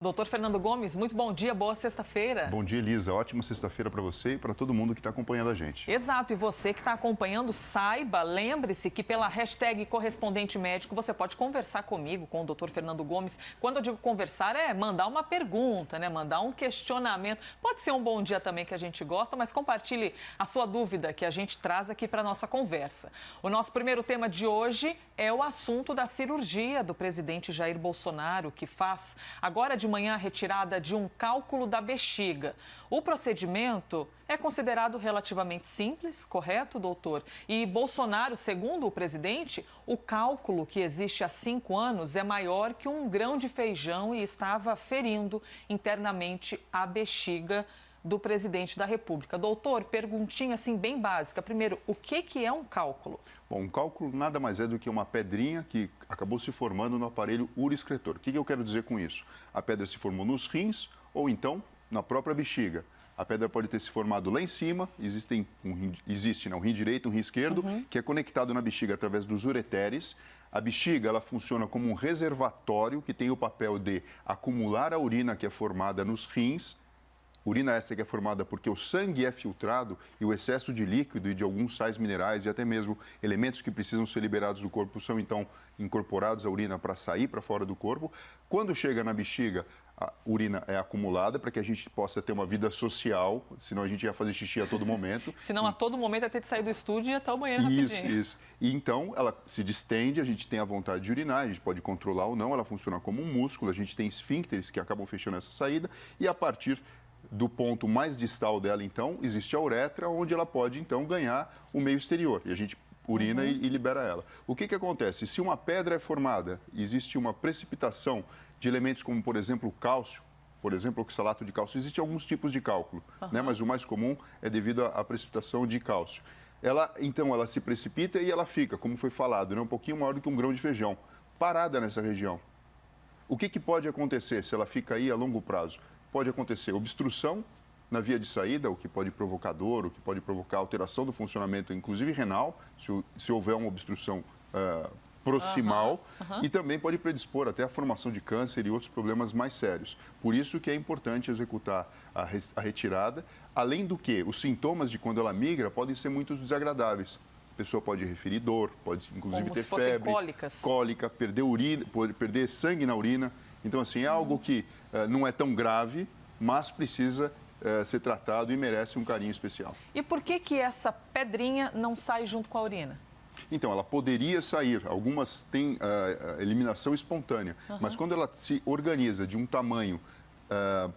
Doutor Fernando Gomes, muito bom dia, boa sexta-feira. Bom dia, Elisa. Ótima sexta-feira para você e para todo mundo que está acompanhando a gente. Exato, e você que está acompanhando, saiba, lembre-se que pela hashtag correspondente médico você pode conversar comigo, com o doutor Fernando Gomes. Quando eu digo conversar, é mandar uma pergunta, né? Mandar um questionamento. Pode ser um bom dia também que a gente gosta, mas compartilhe a sua dúvida que a gente traz aqui para a nossa conversa. O nosso primeiro tema de hoje é o assunto da cirurgia do presidente Jair Bolsonaro, que faz agora de manhã a retirada de um cálculo da bexiga. O procedimento é considerado relativamente simples, correto, doutor? E Bolsonaro, segundo o presidente, o cálculo que existe há 5 anos é maior que um grão de feijão e estava ferindo internamente a bexiga do presidente da República. Doutor, perguntinha assim bem básica. Primeiro, o que é um cálculo? Bom, um cálculo nada mais é do que uma pedrinha que acabou se formando no aparelho uroexcretor. O que eu quero dizer com isso? A pedra se formou nos rins ou então na própria bexiga. A pedra pode ter se formado lá em cima, existe um rim direito, um rim esquerdo, que é conectado na bexiga através dos ureteres. A bexiga, ela funciona como um reservatório que tem o papel de acumular a urina que é formada nos rins. Urina essa que é formada porque o sangue é filtrado e o excesso de líquido e de alguns sais minerais e até mesmo elementos que precisam ser liberados do corpo são então incorporados à urina para sair para fora do corpo. Quando chega na bexiga, a urina é acumulada para que a gente possa ter uma vida social, senão a gente ia fazer xixi a todo momento. Senão a todo momento ia ter de sair do estúdio e ir até o banheiro rapidinho. Isso. E então ela se distende, a gente tem a vontade de urinar, a gente pode controlar ou não, ela funciona como um músculo, a gente tem esfíncteres que acabam fechando essa saída e a partir do ponto mais distal dela, então, existe a uretra, onde ela pode, então, ganhar o meio exterior. E a gente urina e libera ela. O que acontece? Se uma pedra é formada, existe uma precipitação de elementos como, por exemplo, o cálcio, por exemplo, o oxalato de cálcio. Existem alguns tipos de cálculo, né? Mas o mais comum é devido à precipitação de cálcio. Então, ela se precipita e ela fica, como foi falado, né? Um pouquinho maior do que um grão de feijão, parada nessa região. O que pode acontecer se ela fica aí a longo prazo? Pode acontecer obstrução na via de saída, o que pode provocar dor, o que pode provocar alteração do funcionamento, inclusive renal, se houver uma obstrução proximal, e também pode predispor até a formação de câncer e outros problemas mais sérios. Por isso que é importante executar a retirada, além do que os sintomas de quando ela migra podem ser muito desagradáveis. A pessoa pode referir dor, pode inclusive ter febre, cólica, perder urina, pode perder sangue na urina. Então, assim, é algo que não é tão grave, mas precisa ser tratado e merece um carinho especial. E por que essa pedrinha não sai junto com a urina? Então, ela poderia sair. Algumas têm eliminação espontânea, mas quando ela se organiza de um tamanho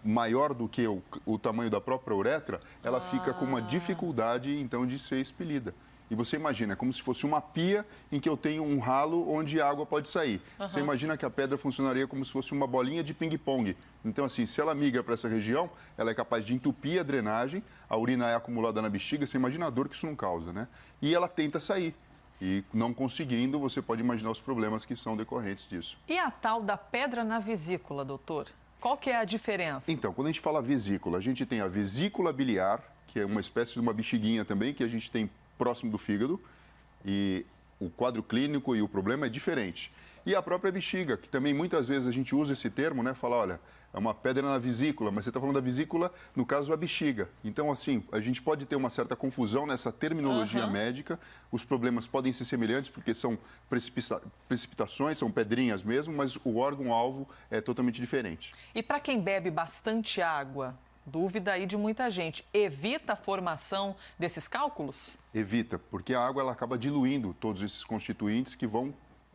maior do que o tamanho da própria uretra, ela fica com uma dificuldade, então, de ser expelida. E você imagina, é como se fosse uma pia em que eu tenho um ralo onde a água pode sair. Você imagina que a pedra funcionaria como se fosse uma bolinha de ping-pong. Então, assim, se ela migra para essa região, ela é capaz de entupir a drenagem, a urina é acumulada na bexiga, você imagina a dor que isso não causa, né? E ela tenta sair. E não conseguindo, você pode imaginar os problemas que são decorrentes disso. E a tal da pedra na vesícula, doutor? Qual que é a diferença? Então, quando a gente fala vesícula, a gente tem a vesícula biliar, que é uma espécie de uma bexiguinha também, que a gente tem próximo do fígado, e o quadro clínico e o problema é diferente. E a própria bexiga, que também muitas vezes a gente usa esse termo, né? Fala, olha, é uma pedra na vesícula, mas você está falando da vesícula, no caso, a bexiga. Então, assim, a gente pode ter uma certa confusão nessa terminologia médica. Os problemas podem ser semelhantes, porque são precipitações, são pedrinhas mesmo, mas o órgão-alvo é totalmente diferente. E para quem bebe bastante água, dúvida aí de muita gente, evita a formação desses cálculos? Evita, porque a água ela acaba diluindo todos esses constituintes que vão,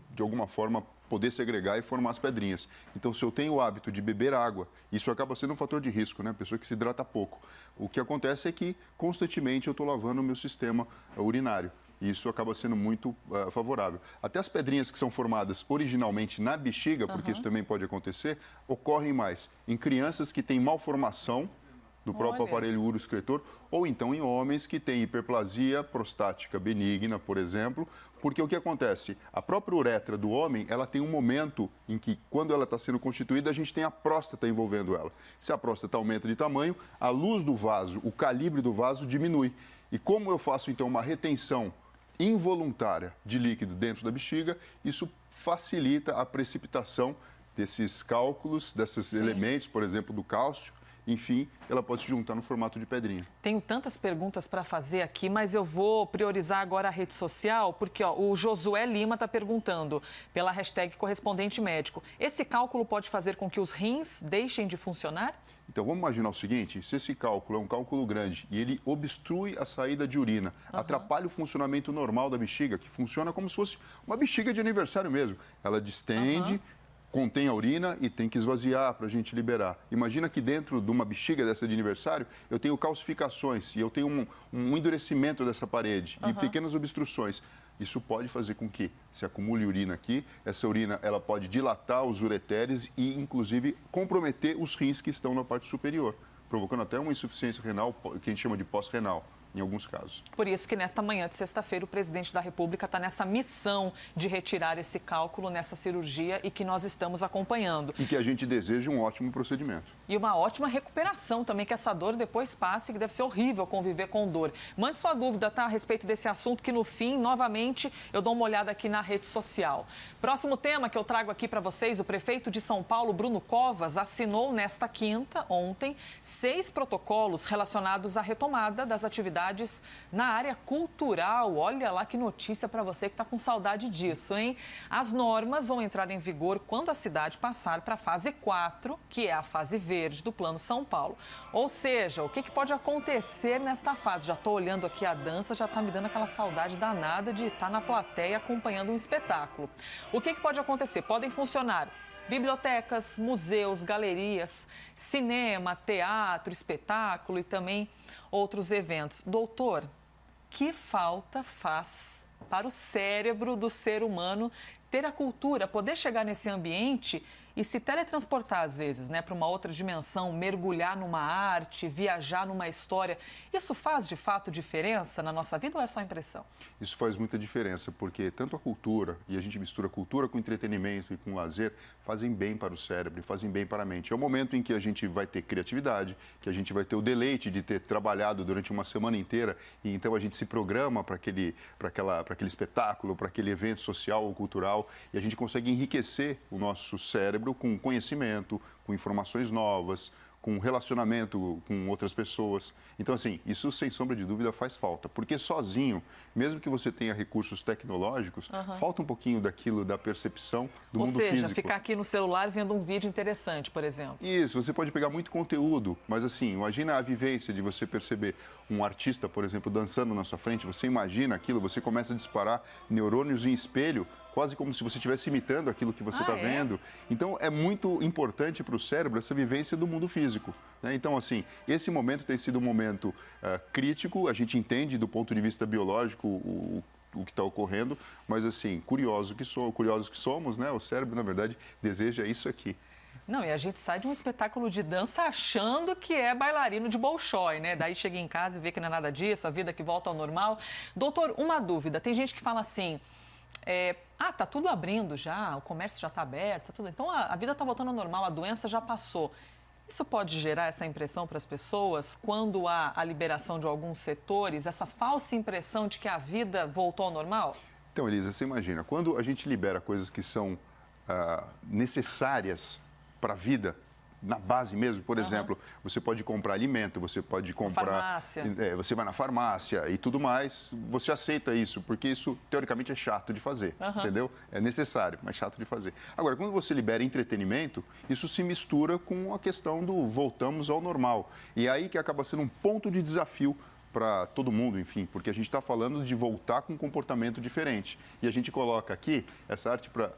de alguma forma, poder segregar e formar as pedrinhas. Então, se eu tenho o hábito de beber água, isso acaba sendo um fator de risco, né? A pessoa que se hidrata pouco. O que acontece é que, constantemente, eu estou lavando o meu sistema urinário. E isso acaba sendo muito favorável. Até as pedrinhas que são formadas originalmente na bexiga, porque isso também pode acontecer, ocorrem mais em crianças que têm malformação do próprio aparelho uroexcretor, ou então em homens que têm hiperplasia prostática benigna, por exemplo, porque o que acontece? A própria uretra do homem, ela tem um momento em que, quando ela está sendo constituída, a gente tem a próstata envolvendo ela. Se a próstata aumenta de tamanho, a luz do vaso, o calibre do vaso diminui. E como eu faço, então, uma retenção involuntária de líquido dentro da bexiga, isso facilita a precipitação desses cálculos, desses elementos, por exemplo, do cálcio, enfim, ela pode se juntar no formato de pedrinha. Tenho tantas perguntas para fazer aqui, mas eu vou priorizar agora a rede social, porque o Josué Lima está perguntando pela hashtag correspondente médico. Esse cálculo pode fazer com que os rins deixem de funcionar? Então, vamos imaginar o seguinte, se esse cálculo é um cálculo grande e ele obstrui a saída de urina, atrapalha o funcionamento normal da bexiga, que funciona como se fosse uma bexiga de aniversário mesmo. Ela distende, contém a urina e tem que esvaziar para a gente liberar. Imagina que dentro de uma bexiga dessa de aniversário, eu tenho calcificações e eu tenho um endurecimento dessa parede e pequenas obstruções. Isso pode fazer com que se acumule urina aqui. Essa urina ela pode dilatar os ureteres e, inclusive, comprometer os rins que estão na parte superior, provocando até uma insuficiência renal, que a gente chama de pós-renal, em alguns casos. Por isso que nesta manhã de sexta-feira o presidente da República está nessa missão de retirar esse cálculo nessa cirurgia e que nós estamos acompanhando. E que a gente deseja um ótimo procedimento. E uma ótima recuperação também, que essa dor depois passe, que deve ser horrível conviver com dor. Mande sua dúvida, tá, a respeito desse assunto, que no fim, novamente, eu dou uma olhada aqui na rede social. Próximo tema que eu trago aqui para vocês, o prefeito de São Paulo, Bruno Covas, assinou nesta quinta, ontem, 6 protocolos relacionados à retomada das atividades na área cultural. Olha lá que notícia para você que está com saudade disso, hein? As normas vão entrar em vigor quando a cidade passar para a fase 4, que é a fase verde do Plano São Paulo. Ou seja, o que pode acontecer nesta fase? Já estou olhando aqui a dança, já está me dando aquela saudade danada de estar na plateia acompanhando um espetáculo. O que pode acontecer? Podem funcionar bibliotecas, museus, galerias, cinema, teatro, espetáculo e também outros eventos. Doutor, que falta faz para o cérebro do ser humano ter a cultura, poder chegar nesse ambiente e se teletransportar às vezes, né, para uma outra dimensão, mergulhar numa arte, viajar numa história. Isso faz de fato diferença na nossa vida ou é só impressão? Isso faz muita diferença, porque tanto a cultura, e a gente mistura cultura com entretenimento e com lazer, fazem bem para o cérebro e fazem bem para a mente. É o momento em que a gente vai ter criatividade, que a gente vai ter o deleite de ter trabalhado durante uma semana inteira e então a gente se programa para aquele espetáculo, para aquele evento social ou cultural e a gente consegue enriquecer o nosso cérebro com conhecimento, com informações novas, com relacionamento com outras pessoas. Então, assim, isso sem sombra de dúvida faz falta, porque sozinho, mesmo que você tenha recursos tecnológicos, falta um pouquinho daquilo, da percepção do mundo físico. Ou seja, ficar aqui no celular vendo um vídeo interessante, por exemplo. Isso, você pode pegar muito conteúdo, mas assim, imagina a vivência de você perceber um artista, por exemplo, dançando na sua frente, você imagina aquilo, você começa a disparar neurônios em espelho, quase como se você estivesse imitando aquilo que você está vendo. Então, é muito importante para o cérebro essa vivência do mundo físico, né? Então, assim, esse momento tem sido um momento crítico, a gente entende do ponto de vista biológico o que está ocorrendo, mas, assim, curiosos que somos, né? O cérebro, na verdade, deseja isso aqui. Não, e a gente sai de um espetáculo de dança achando que é bailarino de Bolshoi, né? Daí chega em casa e vê que não é nada disso, a vida que volta ao normal. Doutor, uma dúvida. Tem gente que fala assim, tá tudo abrindo já, o comércio já está aberto, tudo. Então a vida está voltando ao normal, a doença já passou. Isso pode gerar essa impressão para as pessoas quando há a liberação de alguns setores, essa falsa impressão de que a vida voltou ao normal? Então, Elisa, você imagina, quando a gente libera coisas que são necessárias para a vida, na base mesmo, por exemplo, você pode comprar alimento, você pode comprar... Farmácia. Você vai na farmácia e tudo mais, você aceita isso, porque isso, teoricamente, é chato de fazer, entendeu? É necessário, mas chato de fazer. Agora, quando você libera entretenimento, isso se mistura com a questão do voltamos ao normal. E aí que acaba sendo um ponto de desafio para todo mundo, enfim, porque a gente está falando de voltar com um comportamento diferente. E a gente coloca aqui essa arte para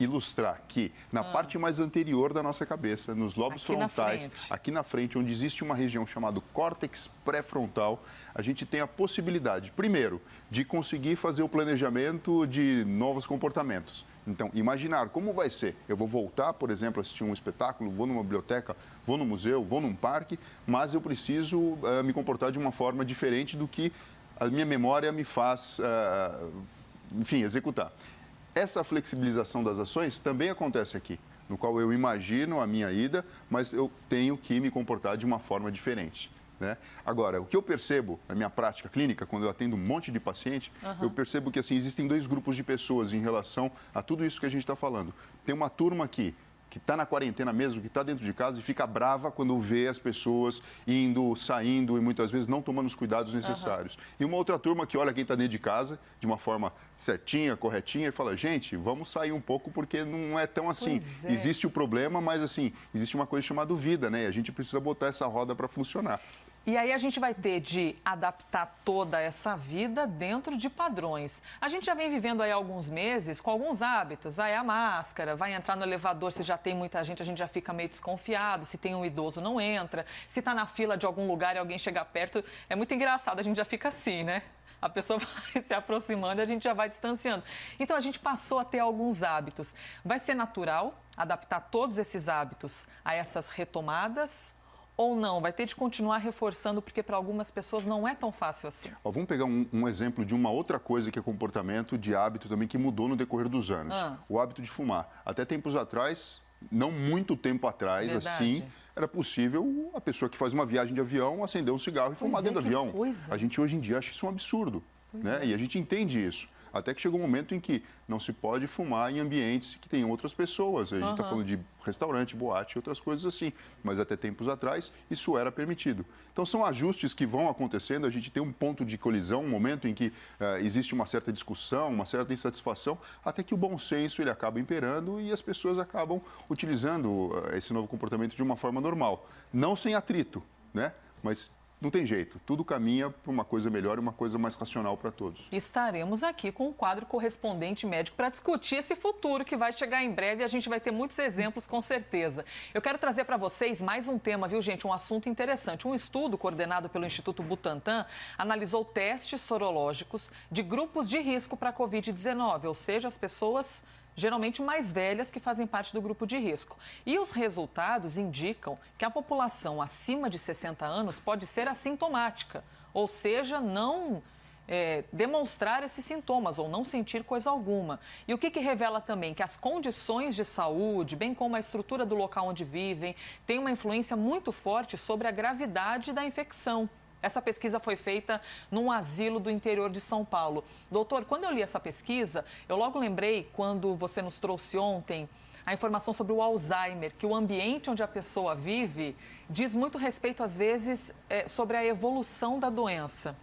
ilustrar que na parte mais anterior da nossa cabeça, nos lobos frontais, aqui na frente, onde existe uma região chamada córtex pré-frontal, a gente tem a possibilidade, primeiro, de conseguir fazer o planejamento de novos comportamentos. Então, imaginar como vai ser. Eu vou voltar, por exemplo, a assistir um espetáculo, vou numa biblioteca, vou no museu, vou num parque, mas eu preciso me comportar de uma forma diferente do que a minha memória me faz, enfim, executar. Essa flexibilização das ações também acontece aqui, no qual eu imagino a minha ida, mas eu tenho que me comportar de uma forma diferente, né? Agora, o que eu percebo na minha prática clínica, quando eu atendo um monte de paciente, eu percebo que assim, existem 2 grupos de pessoas em relação a tudo isso que a gente está falando. Tem uma turma aqui que está na quarentena mesmo, que está dentro de casa e fica brava quando vê as pessoas indo, saindo e muitas vezes não tomando os cuidados necessários. E uma outra turma que olha quem está dentro de casa de uma forma certinha, corretinha e fala, gente, vamos sair um pouco porque não é tão assim. Existe o problema, mas assim, existe uma coisa chamada vida, né? E a gente precisa botar essa roda para funcionar. E aí a gente vai ter de adaptar toda essa vida dentro de padrões. A gente já vem vivendo aí alguns meses com alguns hábitos. Aí a máscara, vai entrar no elevador, se já tem muita gente, a gente já fica meio desconfiado. Se tem um idoso, não entra. Se está na fila de algum lugar e alguém chega perto, é muito engraçado, a gente já fica assim, né? A pessoa vai se aproximando e a gente já vai distanciando. Então, a gente passou a ter alguns hábitos. Vai ser natural adaptar todos esses hábitos a essas retomadas? Ou não? Vai ter de continuar reforçando, porque para algumas pessoas não é tão fácil assim. Vamos pegar um exemplo de uma outra coisa que é comportamento de hábito também que mudou no decorrer dos anos. O hábito de fumar. Até tempos atrás, não muito tempo atrás, assim, era possível a pessoa que faz uma viagem de avião acender um cigarro e fumar dentro do avião. A gente hoje em dia acha isso um absurdo, né? E a gente entende isso. Até que chegou um momento em que não se pode fumar em ambientes que tem outras pessoas. A gente está falando de restaurante, boate e outras coisas assim. Mas até tempos atrás, isso era permitido. Então, são ajustes que vão acontecendo. A gente tem um ponto de colisão, um momento em que existe uma certa discussão, uma certa insatisfação, até que o bom senso ele acaba imperando e as pessoas acabam utilizando esse novo comportamento de uma forma normal. Não sem atrito, né? Mas não tem jeito, tudo caminha para uma coisa melhor e uma coisa mais racional para todos. Estaremos aqui com o quadro correspondente médico para discutir esse futuro que vai chegar em breve e a gente vai ter muitos exemplos com certeza. Eu quero trazer para vocês mais um tema, viu gente, um assunto interessante. Um estudo coordenado pelo Instituto Butantan analisou testes sorológicos de grupos de risco para a Covid-19, ou seja, as pessoas geralmente mais velhas que fazem parte do grupo de risco. E os resultados indicam que a população acima de 60 anos pode ser assintomática, ou seja, não demonstrar esses sintomas ou não sentir coisa alguma. E o que revela também? Que as condições de saúde, bem como a estrutura do local onde vivem, têm uma influência muito forte sobre a gravidade da infecção. Essa pesquisa foi feita num asilo do interior de São Paulo. Doutor, quando eu li essa pesquisa, eu logo lembrei, quando você nos trouxe ontem, a informação sobre o Alzheimer, que o ambiente onde a pessoa vive diz muito respeito, às vezes, sobre a evolução da doença.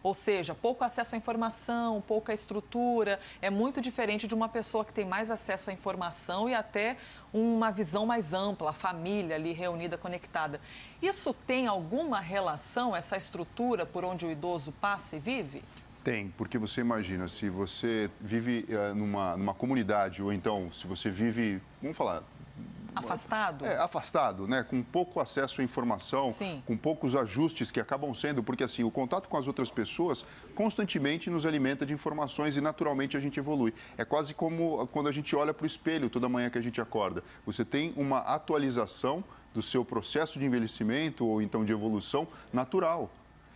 Ou seja, pouco acesso à informação, pouca estrutura, é muito diferente de uma pessoa que tem mais acesso à informação e até uma visão mais ampla, a família ali reunida, conectada. Isso tem alguma relação, essa estrutura por onde o idoso passa e vive? Tem, porque você imagina, se você vive numa comunidade ou então se você vive, vamos falar... Afastado? Afastado, né? Com pouco acesso à informação, com poucos ajustes que acabam sendo, porque assim, o contato com as outras pessoas constantemente nos alimenta de informações e naturalmente a gente evolui. É quase como quando a gente olha para o espelho toda manhã que a gente acorda. Você tem uma atualização do seu processo de envelhecimento ou então de evolução natural.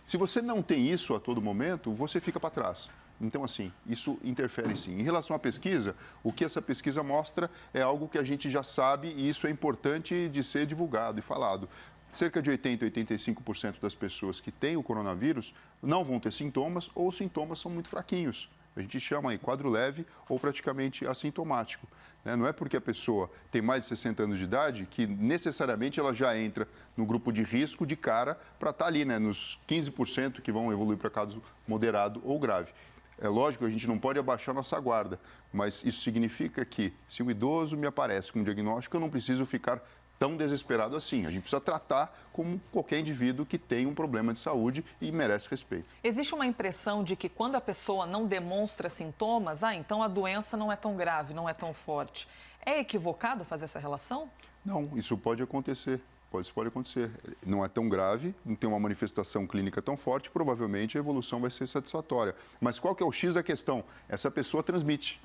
Se você não tem isso a todo momento, você fica para trás. Então, assim, isso interfere sim. Em relação à pesquisa, o que essa pesquisa mostra é algo que a gente já sabe e isso é importante de ser divulgado e falado. Cerca de 80% a 85% das pessoas que têm o coronavírus não vão ter sintomas ou os sintomas são muito fraquinhos. A gente chama aí quadro leve ou praticamente assintomático. Não é porque a pessoa tem mais de 60 anos de idade que necessariamente ela já entra no grupo de risco de cara para estar ali, né, nos 15% que vão evoluir para caso moderado ou grave. É lógico que a gente não pode abaixar nossa guarda, mas isso significa que se um idoso me aparece com um diagnóstico, eu não preciso ficar tão desesperado assim. A gente precisa tratar como qualquer indivíduo que tem um problema de saúde e merece respeito. Existe uma impressão de que quando a pessoa não demonstra sintomas, então a doença não é tão grave, não é tão forte. É equivocado fazer essa relação? Não, isso pode acontecer. Isso pode acontecer. Não é tão grave, não tem uma manifestação clínica tão forte, provavelmente a evolução vai ser satisfatória. Mas qual que é o X da questão? Essa pessoa transmite.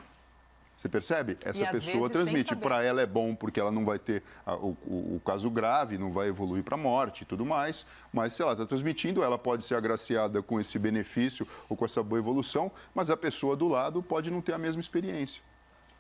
Você percebe? Essa pessoa transmite. Para ela é bom porque ela não vai ter o caso grave, não vai evoluir para a morte e tudo mais. Mas se ela está transmitindo, ela pode ser agraciada com esse benefício ou com essa boa evolução, mas a pessoa do lado pode não ter a mesma experiência.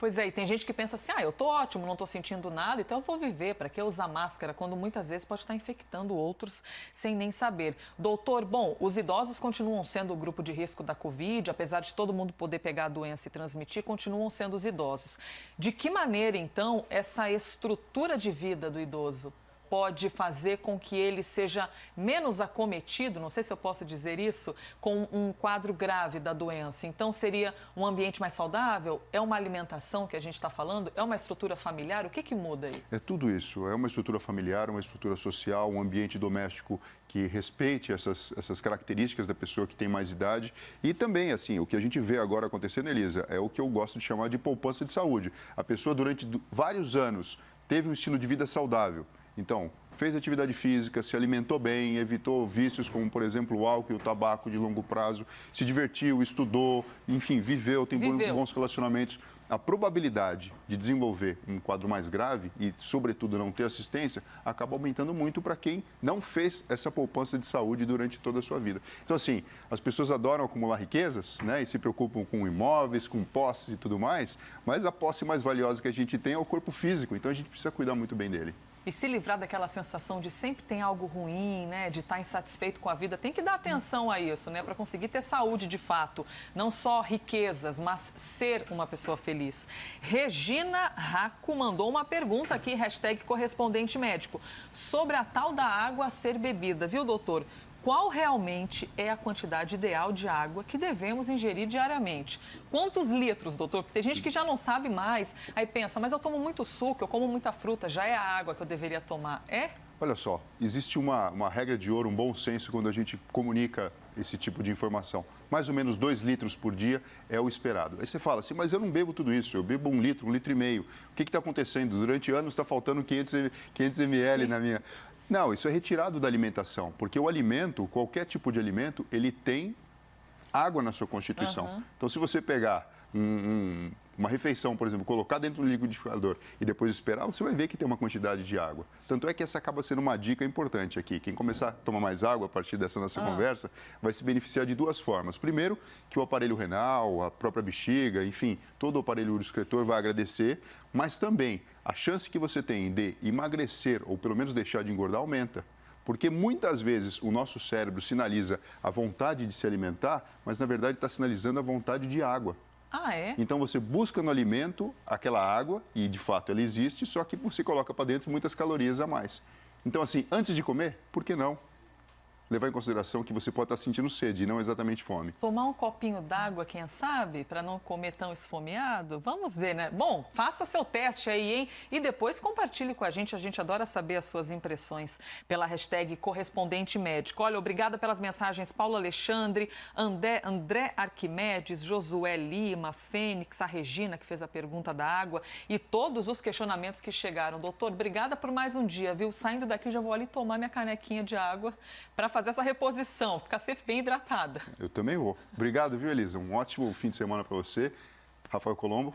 Pois é, e tem gente que pensa assim, eu tô ótimo, não tô sentindo nada, então eu vou viver, para que usar máscara, quando muitas vezes pode estar infectando outros sem nem saber. Doutor, bom, os idosos continuam sendo o grupo de risco da Covid, apesar de todo mundo poder pegar a doença e transmitir, continuam sendo os idosos. De que maneira, então, essa estrutura de vida do idoso pode fazer com que ele seja menos acometido, não sei se eu posso dizer isso, com um quadro grave da doença? Então, seria um ambiente mais saudável? É uma alimentação que a gente está falando? É uma estrutura familiar? O que muda aí? É tudo isso. É uma estrutura familiar, uma estrutura social, um ambiente doméstico que respeite essas características da pessoa que tem mais idade. E também, assim, o que a gente vê agora acontecendo, Elisa, é o que eu gosto de chamar de poupança de saúde. A pessoa, durante vários anos, teve um estilo de vida saudável. Então, fez atividade física, se alimentou bem, evitou vícios como, por exemplo, o álcool e o tabaco de longo prazo, se divertiu, estudou, enfim, viveu, tem bons relacionamentos. A probabilidade de desenvolver um quadro mais grave e, sobretudo, não ter assistência, acaba aumentando muito para quem não fez essa poupança de saúde durante toda a sua vida. Então, assim, as pessoas adoram acumular riquezas, né, e se preocupam com imóveis, com posses e tudo mais, mas a posse mais valiosa que a gente tem é o corpo físico, então a gente precisa cuidar muito bem dele. E se livrar daquela sensação de sempre tem algo ruim, né? De estar insatisfeito com a vida, tem que dar atenção a isso, né? Para conseguir ter saúde de fato. Não só riquezas, mas ser uma pessoa feliz. Regina Raco mandou uma pergunta aqui, #correspondente médico, sobre a tal da água a ser bebida, viu, doutor? Qual realmente é a quantidade ideal de água que devemos ingerir diariamente? Quantos litros, doutor? Porque tem gente que já não sabe mais, aí pensa, mas eu tomo muito suco, eu como muita fruta, já é a água que eu deveria tomar, é? Olha só, existe uma regra de ouro, um bom senso quando a gente comunica esse tipo de informação. Mais ou menos 2 litros por dia é o esperado. Aí você fala assim, mas eu não bebo tudo isso, eu bebo 1 litro, 1,5 litro. O que está acontecendo? Durante anos está faltando 500 ml na minha... Não, isso é retirado da alimentação, porque o alimento, qualquer tipo de alimento, ele tem água na sua constituição. Então, se você pegar uma refeição, por exemplo, colocar dentro do liquidificador e depois esperar, você vai ver que tem uma quantidade de água. Tanto é que essa acaba sendo uma dica importante aqui. Quem começar a tomar mais água a partir dessa nossa conversa vai se beneficiar de 2 formas. Primeiro, que o aparelho renal, a própria bexiga, enfim, todo o aparelho uroescretor vai agradecer, mas também a chance que você tem de emagrecer ou pelo menos deixar de engordar aumenta. Porque muitas vezes o nosso cérebro sinaliza a vontade de se alimentar, mas na verdade está sinalizando a vontade de água. Ah, é? Então você busca no alimento aquela água, e de fato ela existe, só que você coloca para dentro muitas calorias a mais. Então, assim, antes de comer, por que não levar em consideração que você pode estar sentindo sede e não exatamente fome? Tomar um copinho d'água, quem sabe, para não comer tão esfomeado? Vamos ver, né? Bom, faça seu teste aí, hein? E depois compartilhe com a gente adora saber as suas impressões pela #correspondente médico. Olha, obrigada pelas mensagens Paulo Alexandre, André Arquimedes, Josué Lima, Fênix, a Regina, que fez a pergunta da água, e todos os questionamentos que chegaram. Doutor, obrigada por mais um dia, viu? Saindo daqui, já vou ali tomar minha canequinha de água para fazer essa reposição, ficar sempre bem hidratada. Eu também vou. Obrigado, viu, Elisa? Um ótimo fim de semana para você. Rafael Colombo.